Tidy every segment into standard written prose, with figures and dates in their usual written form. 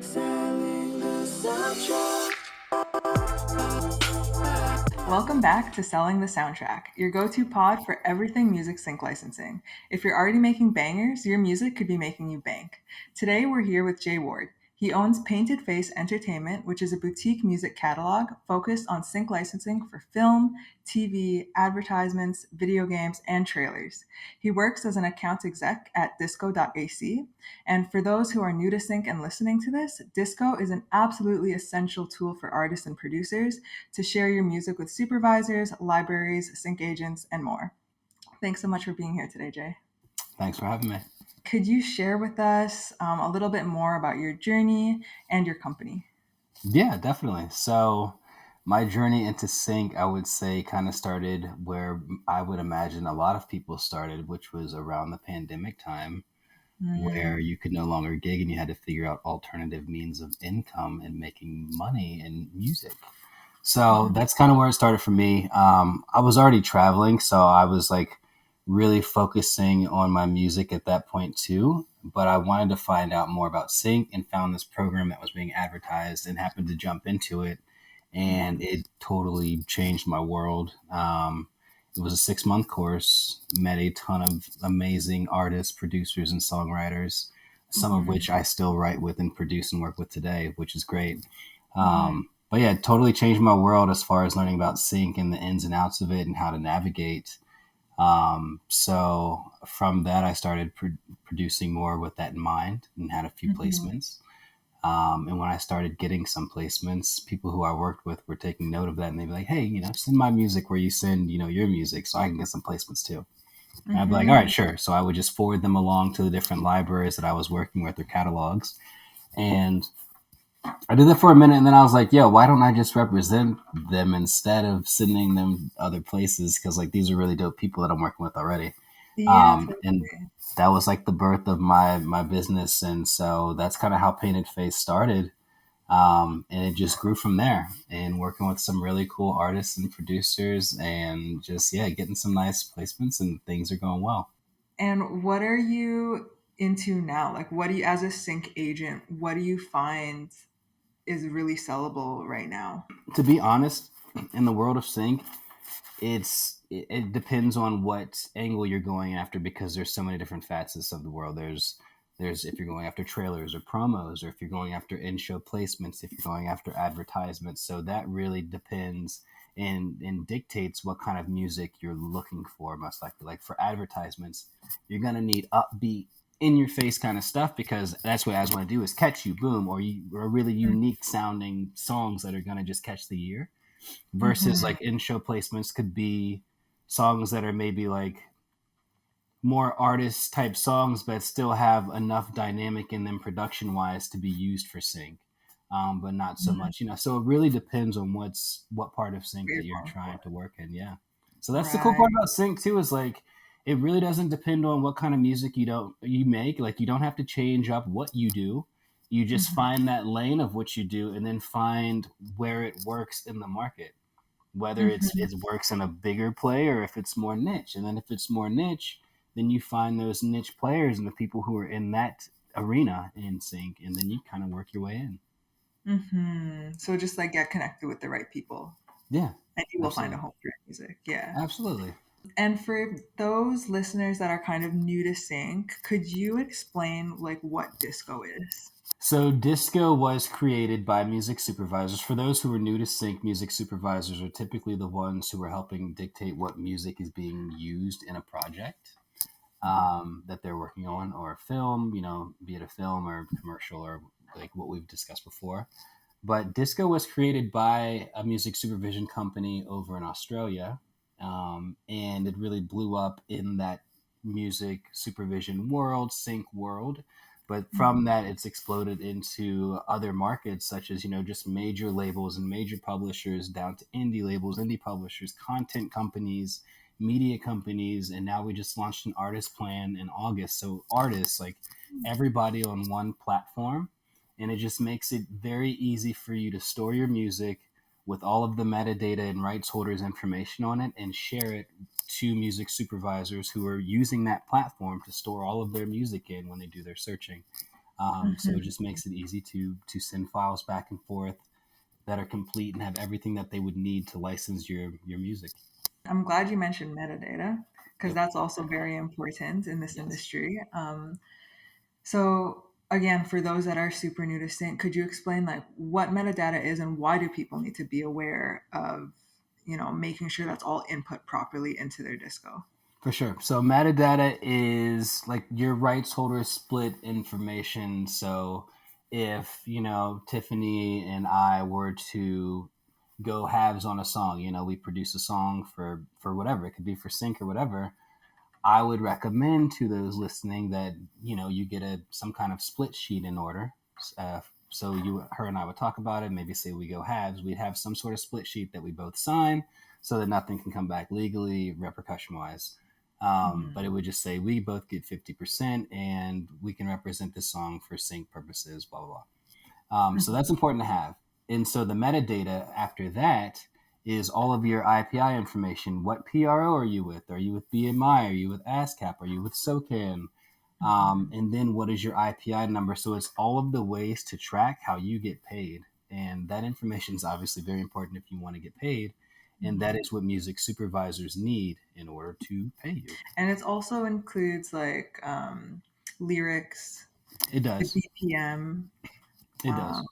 Selling the soundtrack. Welcome back to Selling the Soundtrack, your go-to pod for everything music sync licensing. If you're already making bangers, your music could be making you bank. Today we're here with Jay Ward. He owns Painted Face Entertainment, which is a boutique music catalog focused on sync licensing for film, TV, advertisements, video games, and trailers. He works as an account exec at disco.ac. And for those who are new to sync and listening to this, Disco is an absolutely essential tool for artists and producers to share your music with supervisors, libraries, sync agents, and more. Thanks so much for being here today, Jay. Thanks for having me. Could you share with us a little bit more about your journey and your company? Yeah, definitely. So, my journey into sync, I would say, kind of started where I would imagine a lot of people started, which was around the pandemic time, where you could no longer gig and you had to figure out alternative means of income and making money in music. So that's kind of where it started for me. I was already traveling, so I was like really focusing on my music at that point too. But I wanted to find out more about sync and found this program that was being advertised and happened to jump into it. And it totally changed my world. It was a 6-month course, met a ton of amazing artists, producers, and songwriters, some of which I still write with and produce and work with today, which is great. But yeah, it totally changed my world as far as learning about sync and the ins and outs of it and how to navigate. So from that, I started producing more with that in mind and had a few placements. And when I started getting some placements, people who I worked with were taking note of that and they'd be like, hey, send my music where you send, your music so I can get some placements too. And I'd be like, all right, sure. So I would just forward them along to the different libraries that I was working with, their catalogs. And I did that for a minute, and then I was like, "Yo, why don't I just represent them instead of sending them other places? Because like these are really dope people that I'm working with already." Yeah, And totally. that was like the birth of my business, and so that's kind of how Painted Face started. And it just grew from there, and working with some really cool artists and producers, and just getting some nice placements, and things are going well. And what are you into now? Like, what do you, as a sync agent, what do you find is really sellable right now? To be honest, in the world of sync, it depends on what angle you're going after because there's so many different facets of the world. There's if you're going after trailers or promos, or if you're going after in-show placements, if you're going after advertisements. So that really depends and dictates what kind of music you're looking for. Most likely, like for advertisements, you're gonna need upbeat, in your face kind of stuff because that's what ads want to do is catch you, boom, or really unique sounding songs that are gonna just catch the ear versus Mm-hmm. like in show placements could be songs that are maybe like more artist type songs but still have enough dynamic in them production wise to be used for sync, but not so much, so it really depends on what part of sync What that you're you're going trying for. to work in. Yeah, so that's the cool Right. part about sync too, is like it really doesn't depend on what kind of music you make. Like you don't have to change up what you do. You just find that lane of what you do and then find where it works in the market, whether Mm-hmm. it works in a bigger play or if it's more niche. And then if it's more niche, then you find those niche players and the people who are in that arena in sync, and then you kind of work your way in. So just like get connected with the right people Yeah, and you will find a absolutely. home for your music. Yeah. Absolutely. And for those listeners that are kind of new to sync, could you explain like what disco is? So disco was created by music supervisors. For those who are new to sync, music supervisors are typically the ones who are helping dictate what music is being used in a project, that they're working on, or a film, be it a film or commercial or like what we've discussed before. But disco was created by a music supervision company over in Australia, and it really blew up in that music supervision world, sync world. But from that, it's exploded into other markets, such as just major labels and major publishers, down to indie labels, indie publishers, content companies, media companies, and now we just launched an artist plan in August. So artists, like everybody on one platform, and it just makes it very easy for you to store your music with all of the metadata and rights holders information on it and share it to music supervisors who are using that platform to store all of their music in when they do their searching. So it Mhm. just makes it easy to send files back and forth that are complete and have everything that they would need to license your music. I'm glad you mentioned metadata because Yep. that's also very important in this Yes. industry. So again, for those that are super new to sync, could you explain like what metadata is and why do people need to be aware of, making sure that's all input properly into their disco? For sure. So metadata is like your rights holder split information. So if, Tiffany and I were to go halves on a song, we produce a song for whatever, it could be for sync or whatever. I would recommend to those listening that, you get some kind of split sheet in order. So her and I would talk about it, maybe say we go halves, we'd have some sort of split sheet that we both sign so that nothing can come back legally, repercussion wise. Mhm. But it would just say we both get 50% and we can represent this song for sync purposes, blah, blah, blah. So Mhm. that's important to have. And so the metadata after that is all of your IPI information. What PRO are you with? Are you with BMI? Are you with ASCAP? Are you with SOCAN? Mhm. And then what is your IPI number? So it's all of the ways to track how you get paid. And that information is obviously very important if you want to get paid. And that Mhm. is what music supervisors need in order to pay you. And it also includes like lyrics, It the does. BPM, It does.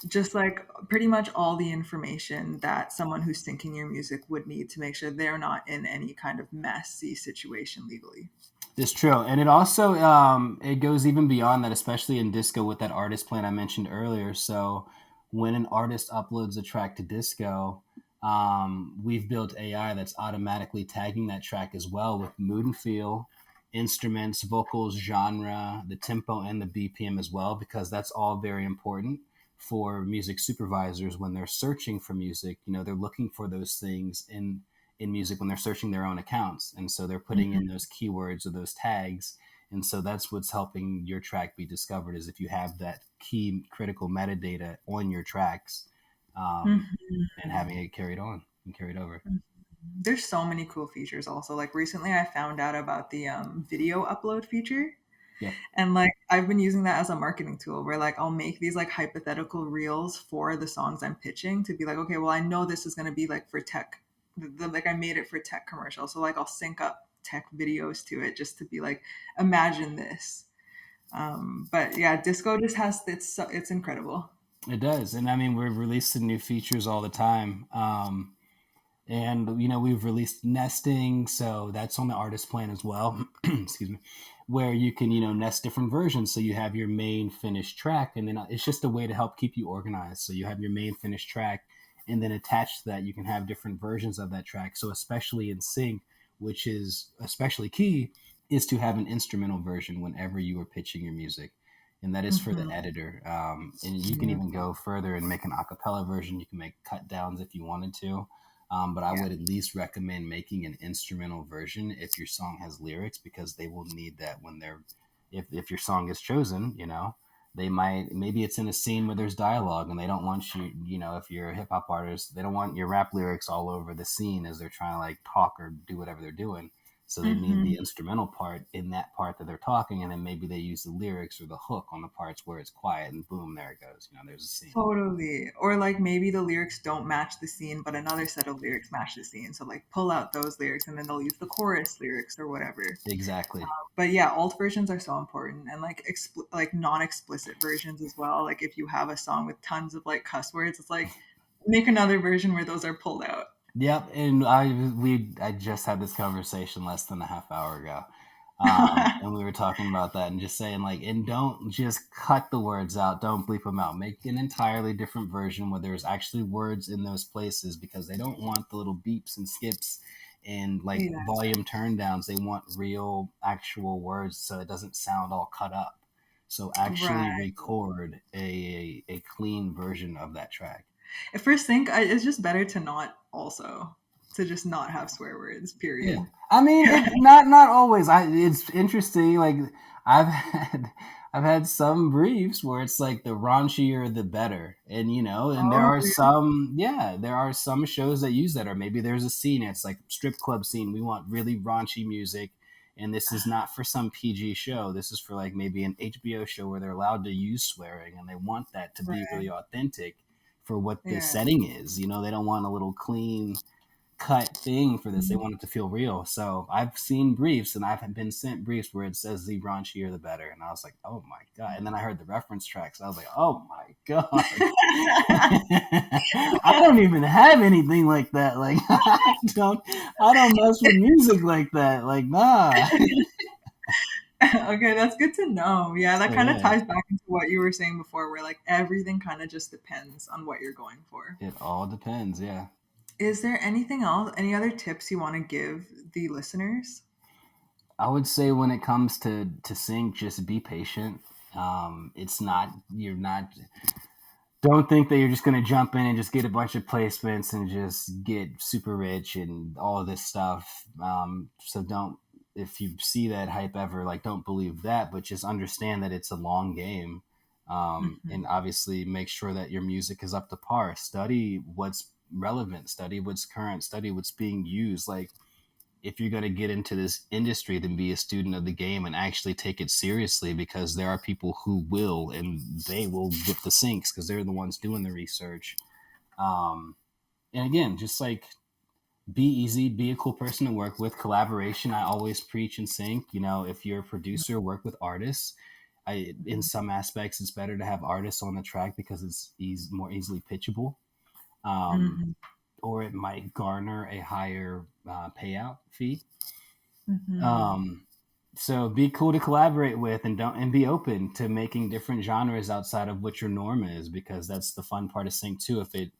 just like pretty much all the information that someone who's syncing your music would need to make sure they're not in any kind of messy situation legally. It's true, and it also it goes even beyond that, especially in disco with that artist plan I mentioned earlier. So when an artist uploads a track to disco, we've built AI that's automatically tagging that track as well with mood and feel, instruments, vocals, genre, the tempo, and the BPM as well, because that's all very important for music supervisors when they're searching for music. They're looking for those things in music when they're searching their own accounts. And so they're putting in Mhm. those keywords or those tags. And so that's what's helping your track be discovered is if you have that key critical metadata on your tracks and Mhm. having it carried on and carried over. There's so many cool features also. Like recently I found out about the video upload feature. Yep. And like I've been using that as a marketing tool where like I'll make these like hypothetical reels for the songs I'm pitching to be like, okay, well I know this is gonna be like for tech. Like I made it for tech commercial. So like I'll sync up tech videos to it just to be like, imagine this. But yeah, Disco just has it's incredible. It does. And I mean, we're releasing new features all the time. And we've released nesting, so that's on the artist plan as well. Excuse me, where you can nest different versions, so you have your main finished track, and then it's just a way to help keep you organized. So you have your main finished track, and then attached to that you can have different versions of that track. So especially in sync, which is especially key, is to have an instrumental version whenever you are pitching your music, and that is for the Mhm. editor. And you can Yeah. even go further and make an acapella version. You can make cut downs if you wanted to, but I Yeah. would at least recommend making an instrumental version if your song has lyrics, because they will need that when they're, if your song is chosen, they might, maybe it's in a scene where there's dialogue and they don't want you, if you're a hip hop artist, they don't want your rap lyrics all over the scene as they're trying to like talk or do whatever they're doing. So they need the Mhm. instrumental part in that part that they're talking, and then maybe they use the lyrics or the hook on the parts where it's quiet, and boom, there it goes. There's a scene. Totally. Or like maybe the lyrics don't match the scene, but another set of lyrics match the scene. So like pull out those lyrics and then they'll use the chorus lyrics or whatever. Exactly. But yeah, alt versions are so important and like like non-explicit versions as well. Like if you have a song with tons of like cuss words, it's like make another version where those are pulled out. Yep, and I just had this conversation less than a half hour ago, and we were talking about that and just saying like, and don't just cut the words out, don't bleep them out, make an entirely different version where there's actually words in those places, because they don't want the little beeps and skips and like Yeah. volume turn downs. They want real actual words so it doesn't sound all cut up. So actually Right. record a clean version of that track. For sync, it's just better to not also to just not have swear words, Yeah, period. I mean, it not always. It's interesting. Like I've had I've had some briefs where it's like the raunchier the better, and and there Oh, are really? some, yeah, there are some shows that use that, or maybe there's a scene. It's like strip club scene. We want really raunchy music, And this is not for some PG show. This is for like maybe an HBO show where they're allowed to use swearing and they want that to be Right. really authentic for what the Yeah. setting is. You know, they don't want a little clean cut thing for this. They Mhm. want it to feel real. So I've seen briefs and I've been sent briefs where it says the raunchier the better. And I was like, oh my God. And then I heard the reference tracks. I was like, oh my God. I don't even have anything like that. Like I don't mess with music like that. Like, nah. Okay, that's good to know. Yeah, that So kind of yeah, ties back into what you were saying before, where like everything kind of just depends on what you're going for. it all depends. Yeah. Is there anything else, any other tips you want to give the listeners? I would say when it comes to sync, just be patient. It's not you're not don't think that you're just going to jump in and just get a bunch of placements and just get super rich and all of this stuff. So don't, if you see that hype ever, like don't believe that, but just understand that it's a long game. And Hmm. obviously make sure that your music is up to par. Study what's relevant, study what's current, study what's being used. Like if you're going to get into this industry, then be a student of the game and actually take it seriously, because there are people who will, and they will get the sinks because they're the ones doing the research. Um, and again, just like be easy, be a cool person to work with. Collaboration, I always preach and sync. You know, if you're a producer, work with artists. In some aspects, it's better to have artists on the track because it's more easily pitchable. Um, Hmm. or it might garner a higher payout fee. Hmm. Um, so be cool to collaborate with, and don't and be open to making different genres outside of what your norm is, because that's the fun part of sync too. If it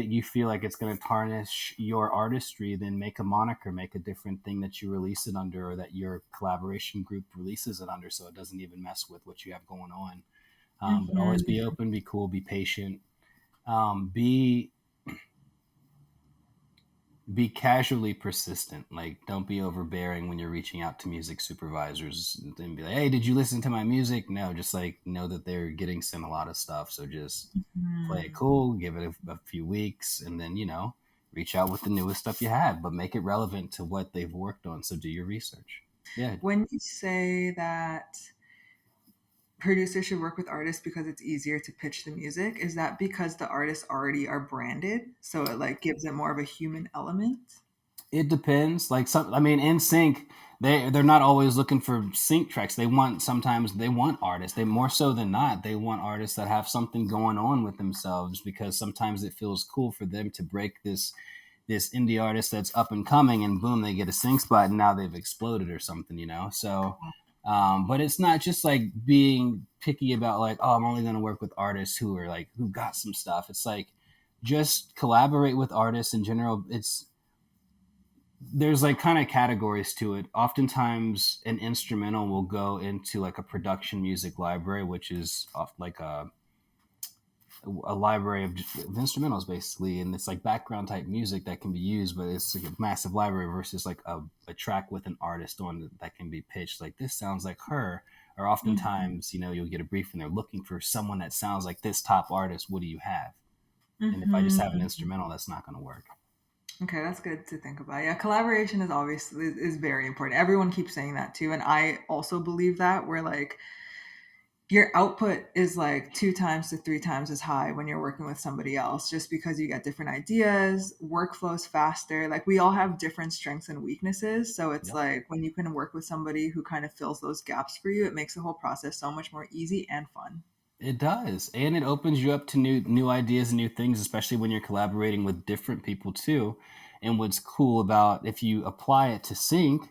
you feel like it's going to tarnish your artistry, then make a moniker, make a different thing that you release it under, or that your collaboration group releases it under, so it doesn't even mess with what you have going on. But always be Hmm. open, be cool, be patient. Be casually persistent. Like, don't be overbearing when you're reaching out to music supervisors and be like, hey, did you listen to my music? No, just like know that they're getting sent a lot of stuff. So just play it Hmm. cool, give it a few weeks, and then, reach out with the newest stuff you have, but make it relevant to what they've worked on. So do your research. Yeah, When you say that producers should work with artists because it's easier to pitch the music, is that because the artists already are branded, so it like gives it more of a human element? it depends. Like I mean, in sync, they're not always looking for sync tracks. Sometimes they want artists. They more so than not, they want artists that have something going on with themselves, because sometimes it feels cool for them to break this indie artist that's up and coming, and boom, they get a sync spot, and now they've exploded or something. So, but it's not just like being picky about like, oh, I'm only going to work with artists who got some stuff. It's like just collaborate with artists in general. There's like kind of categories to it. Oftentimes, an instrumental will go into like a production music library, which is like a library of instrumentals basically, and it's like background type music that can be used, but it's like a massive library versus like a track with an artist on it that can be pitched. Like, this sounds like her. Or Hmm. oftentimes, you'll get a brief and they're looking for someone that sounds like this top artist. What do you have? And if I just have an Hmm. instrumental, that's not going to work. Okay, that's good to think about. Yeah, collaboration is obviously is very important. Everyone keeps saying that too, and I also believe that. Where like your output is like 2 times to 3 times as high when you're working with somebody else, just because you get different ideas, workflows faster. Like we all have different strengths and weaknesses, so it's Yep. like when you can work with somebody who kind of fills those gaps for you, it makes the whole process so much more easy and fun. It does, and it opens you up to new ideas and new things, especially when you're collaborating with different people too. And what's cool about if you apply it to sync,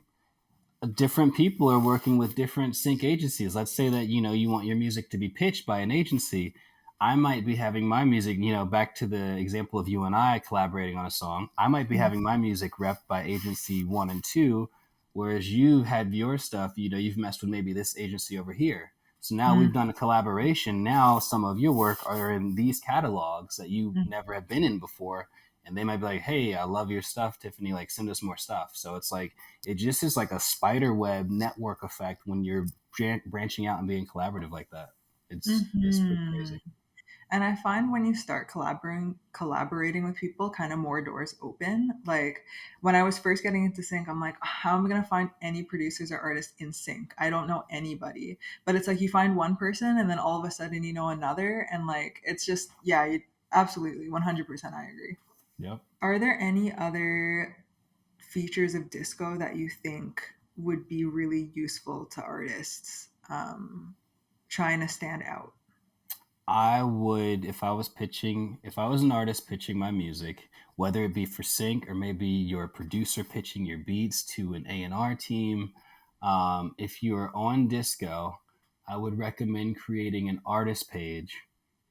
different people are working with different sync agencies. Let's say that you want your music to be pitched by an agency. I might be having my music, back to the example of you and I collaborating on a song. I might be having my music repped by agency 1 and 2, whereas you had your stuff. You've messed with maybe this agency over here. So now we've done a collaboration. Now some of your work are in these catalogs that you Mhm. never have been in before, and they might be like, "Hey, I love your stuff, Tiffany. Like, send us more stuff." So it's like it just is like a spider web network effect when you're branching out and being collaborative like that. It's pretty Mhm. crazy. And I find when you start collaborating with people, kind of more doors open. Like when I was first getting into sync, I'm like, how am I gonna find any producers or artists in sync? I don't know anybody. But it's like you find one person and then all of a sudden you know another, and like it's just yeah, you absolutely 100% I agree. Yep. Are there any other features of disco that you think would be really useful to artists trying to stand out? I would, if I was an artist pitching my music, whether it be for sync or maybe you're a producer pitching your beats to an A&R team, if you're on Disco, I would recommend creating an artist page,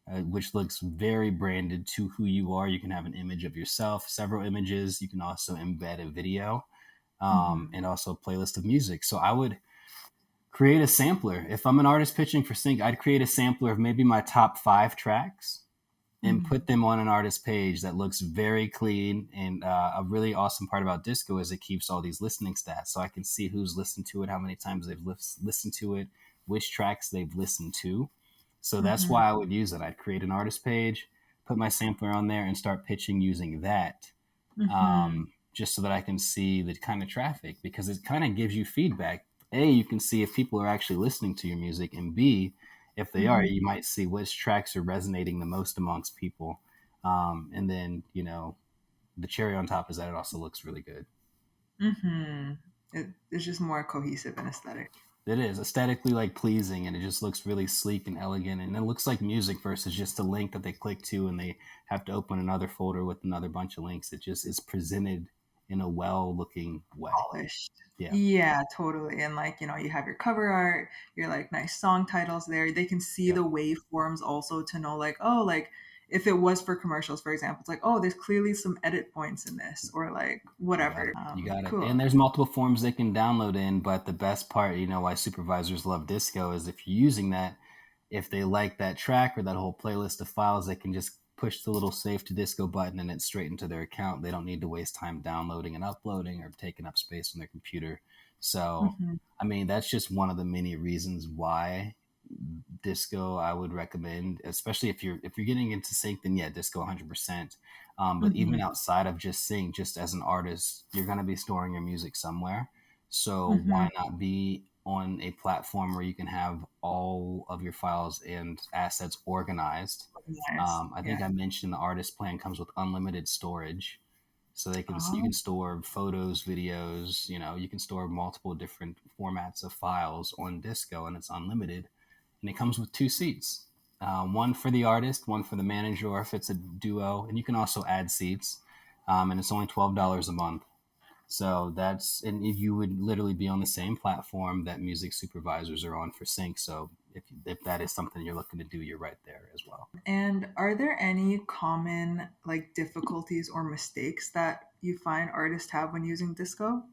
which looks very branded to who you are. You can have an image of yourself, several images. You can also embed a video, Hmm. and also a playlist of music. So I would create a sampler. If I'm an artist pitching for sync, I'd create a sampler of maybe my top 5 tracks and Hmm. put them on an artist page that looks very clean. And a really awesome part about Disco is it keeps all these listening stats, so I can see who's listened to it, how many times they've listened to it, which tracks they've listened to. So that's Hmm. why I would use it. I'd create an artist page, put my sampler on there, and start pitching using that, Hmm. just so that I can see the kind of traffic, because it kind of gives you feedback. A, you can see if people are actually listening to your music, and B, if they are, Hmm. you might see which tracks are resonating the most amongst people. And then, the cherry on top is that it also looks really good. Hmm. It's just more cohesive and aesthetic. It is aesthetically like pleasing, and it just looks really sleek and elegant, and it looks like music versus just a link that they click to and they have to open another folder with another bunch of links. It just is presented in a well looking way. Polished. Yeah. Yeah, totally. And like, you have your cover art, your like nice song titles there. They can see Yep. the waveforms also to know like, oh, like if it was for commercials, for example, it's like, oh, there's clearly some edit points in this or like You got whatever. it. You got it. Cool. And there's multiple forms they can download in, but the best part, why supervisors love Disco is if you're using that, if they like that track or that whole playlist of files, they can just push the little save to Disco button and it's straight into their account. They don't need to waste time downloading and uploading or taking up space on their computer. So, Hmm. I mean, that's just one of the many reasons why Disco I would recommend, especially if you're getting into sync, then yeah, Disco 100%. But even Hmm. outside of just sync, just as an artist, you're going to be storing your music somewhere. So Hmm. why not be on a platform where you can have all of your files and assets organized? Nice. I Yeah. think I mentioned the artist plan comes with unlimited storage, so you Oh. can store photos, videos. You can store multiple different formats of files on Disco, and it's unlimited. And it comes with 2 seats, one for the artist, one for the manager, or if it's a duo. And you can also add seats, and it's only $12 a month. So and you would literally be on the same platform that music supervisors are on for sync. So if that is something you're looking to do, you're right there as well. And are there any common like difficulties or mistakes that you find artists have when using Disco?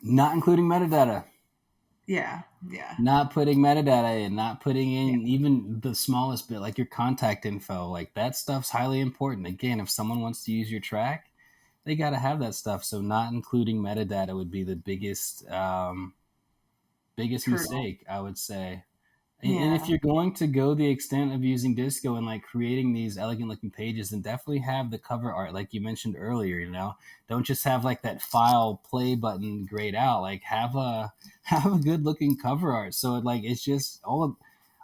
Not including metadata. Yeah. Yeah. Not putting metadata in, not putting Yeah. in even the smallest bit, like your contact info. Like that stuff's highly important. Again, if someone wants to use your track, they got to have that stuff. So not including metadata would be the biggest Hurdle. mistake, I would say. And if Yeah. you're going to go the extent of using Disco and like creating these elegant looking pages, then definitely have the cover art, like you mentioned earlier. Don't just have like that file play button grayed out. Like have a good looking cover art. So it's just all of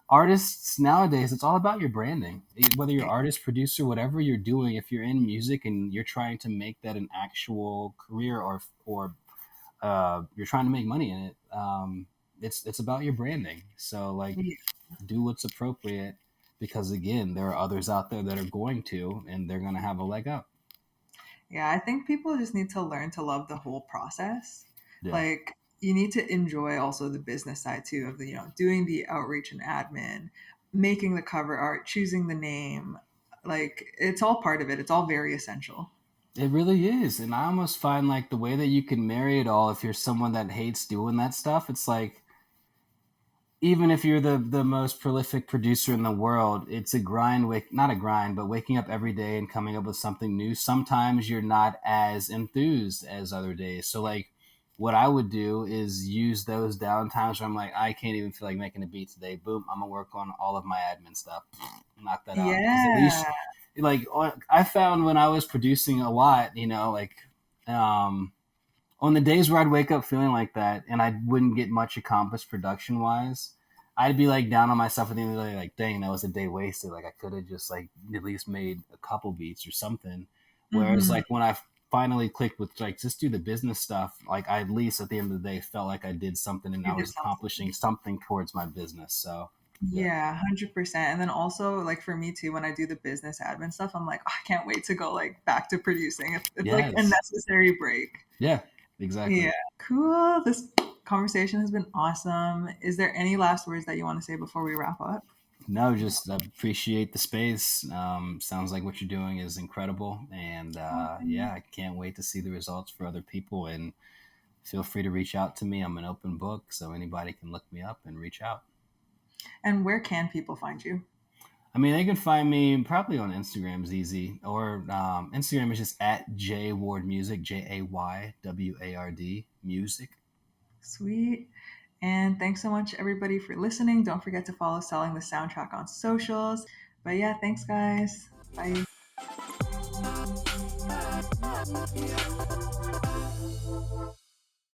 artists nowadays. It's all about your branding. Whether you're artist, producer, whatever you're doing, if you're in music and you're trying to make that an actual career, or you're trying to make money in it, it's about your branding. So Yeah. do what's appropriate, because again, there are others out there that are going to, and they're going to have a leg up. Yeah, I think people just need to learn to love the whole process. Yeah. Like you need to enjoy also the business side too of the, doing the outreach and admin, making the cover art, choosing the name. Like it's all part of it. It's all very essential. It really is. And I almost find like the way that you can marry it all, if you're someone that hates doing that stuff, it's like, even if you're the most prolific producer in the world, it's a grind. Not a grind, but waking up every day and coming up with something new. Sometimes you're not as enthused as other days. So what I would do is use those downtimes where I'm like, I can't even feel like making a beat today. Boom, I'm gonna work on all of my admin stuff, knock that out. Because at Yeah, least, like, I found when I was producing a lot, like, um, on the days where I'd wake up feeling like that and I wouldn't get much accomplished production wise, I'd be like down on myself at the end of the day, like, dang, that was a day wasted. Like, I could have just like at least made a couple beats or something. Whereas mm-hmm. like when I finally clicked with like just do the business stuff, like I at least at the end of the day felt like I did something and You I did was something. accomplishing something towards my business. So yeah. Yeah, 100%. And then also, like for me too, when I do the business admin stuff, I'm like, "Oh, I can't wait to go like back to producing. It's like a Yes. necessary break." Yeah, Yeah, exactly. cool. This conversation has been awesome. Is there any last words that you want to say before we wrap up? No, just appreciate the space. Sounds like what you're doing is incredible, and yeah, I can't wait to see the results for other people. And feel free to reach out to me. I'm an open book, so anybody can look me up and reach out. And where can people find you? I mean, they can find me probably on Instagram is easy, or Instagram is just at Jayward Music, JAYWARD Music. Sweet. And thanks so much, everybody, for listening. Don't forget to follow Selling the Soundtrack on socials. But yeah, thanks, guys. Bye.